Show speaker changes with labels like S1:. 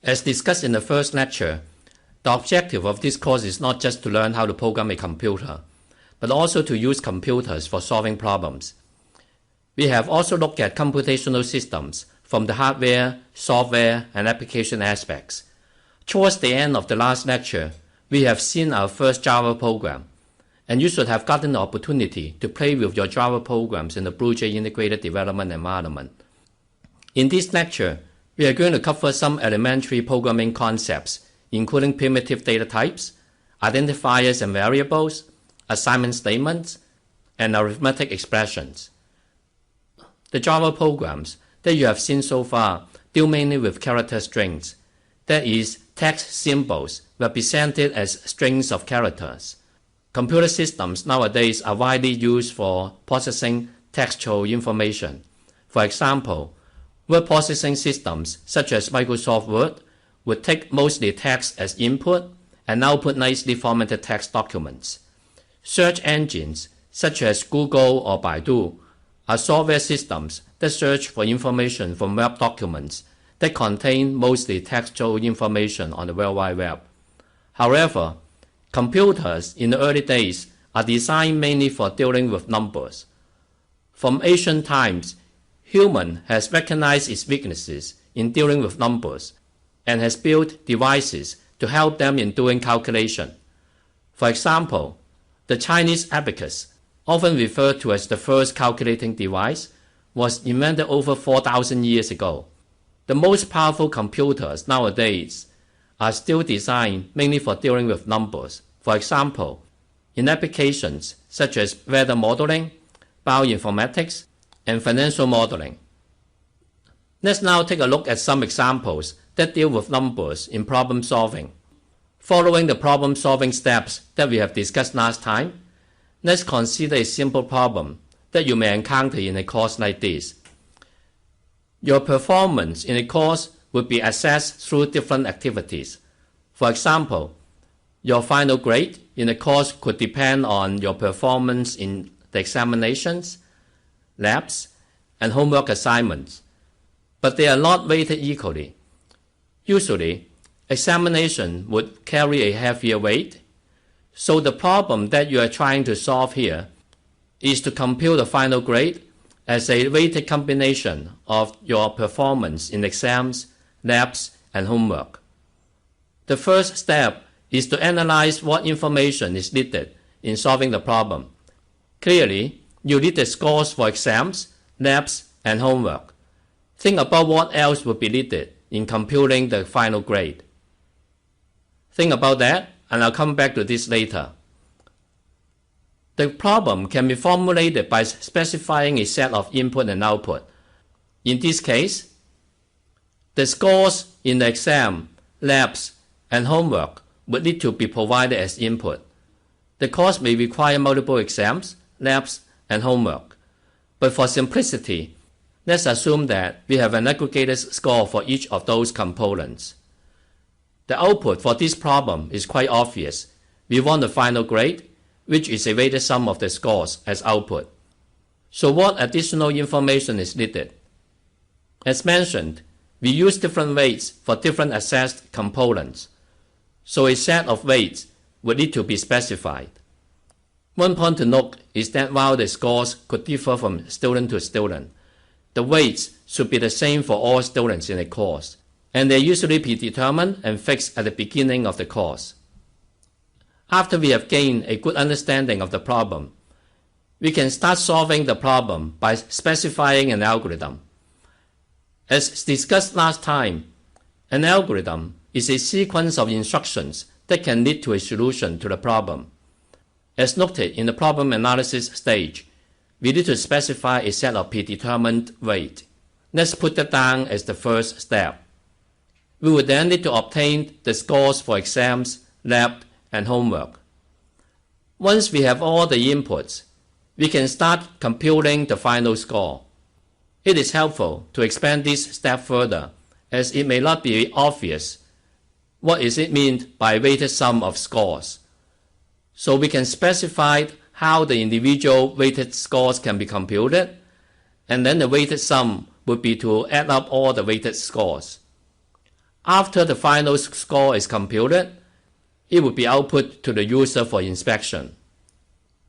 S1: As discussed in the first lecture, the objective of this course is not just to learn how to program a computer, but also to use computers for solving problems. We have also looked at computational systems from the hardware, software, and application aspects. Towards the end of the last lecture, we have seen our first Java program, and you should have gotten the opportunity to play with your Java programs in the BlueJ integrated development environment. In this lecture, we are going to cover some elementary programming concepts, including primitive data types, identifiers and variables, assignment statements, and arithmetic expressions. The Java programs that you have seen so far deal mainly with character strings, that is, text symbols represented as strings of characters. Computer systems nowadays are widely used for processing textual information. For example, word processing systems such as Microsoft Word would take mostly text as input and output nicely formatted text documents. Search engines such as Google or Baidu are software systems that search for information from web documents that contain mostly textual information on the World Wide Web. However, computers in the early days are designed mainly for dealing with numbers. From ancient times, human has recognized its weaknesses in dealing with numbers and has built devices to help them in doing calculation. For example, the Chinese abacus, often referred to as the first calculating device, was invented over 4,000 years ago. The most powerful computers nowadays are still designed mainly for dealing with numbers. For example, in applications such as weather modeling, bioinformatics, and financial modeling. Let's now take a look at some examples that deal with numbers in problem solving. Following the problem solving steps that we have discussed last time, let's consider a simple problem that you may encounter in a course like this. Your performance in a course would be assessed through different activities. For example, your final grade in a course could depend on your performance in the examinations, labs, and homework assignments, but they are not weighted equally. Usually, examination would carry a heavier weight, so the problem that you are trying to solve here is to compute the final grade as a weighted combination of your performance in exams, labs, and homework. The first step is to analyze what information is needed in solving the problem. Clearly, you need the scores for exams, labs, and homework. Think about what else would be needed in computing the final grade. Think about that, and I'll come back to this later. The problem can be formulated by specifying a set of input and output. In this case, the scores in the exam, labs, and homework would need to be provided as input. The course may require multiple exams, labs, and homework. But for simplicity, let's assume that we have an aggregated score for each of those components. The output for this problem is quite obvious. We want the final grade, which is a weighted sum of the scores, as output. So what additional information is needed? As mentioned, we use different weights for different assessed components, so a set of weights would need to be specified. One point to note is that while the scores could differ from student to student, the weights should be the same for all students in a course, and they are usually predetermined and fixed at the beginning of the course. After we have gained a good understanding of the problem, we can start solving the problem by specifying an algorithm. As discussed last time, an algorithm is a sequence of instructions that can lead to a solution to the problem. As noted in the problem analysis stage, we need to specify a set of predetermined weights. Let's put that down as the first step. We would then need to obtain the scores for exams, lab, and homework. Once we have all the inputs, we can start computing the final score. It is helpful to expand this step further, as it may not be obvious what is it mean by weighted sum of scores. So we can specify how the individual weighted scores can be computed, and then the weighted sum would be to add up all the weighted scores. After the final score is computed, it will be output to the user for inspection.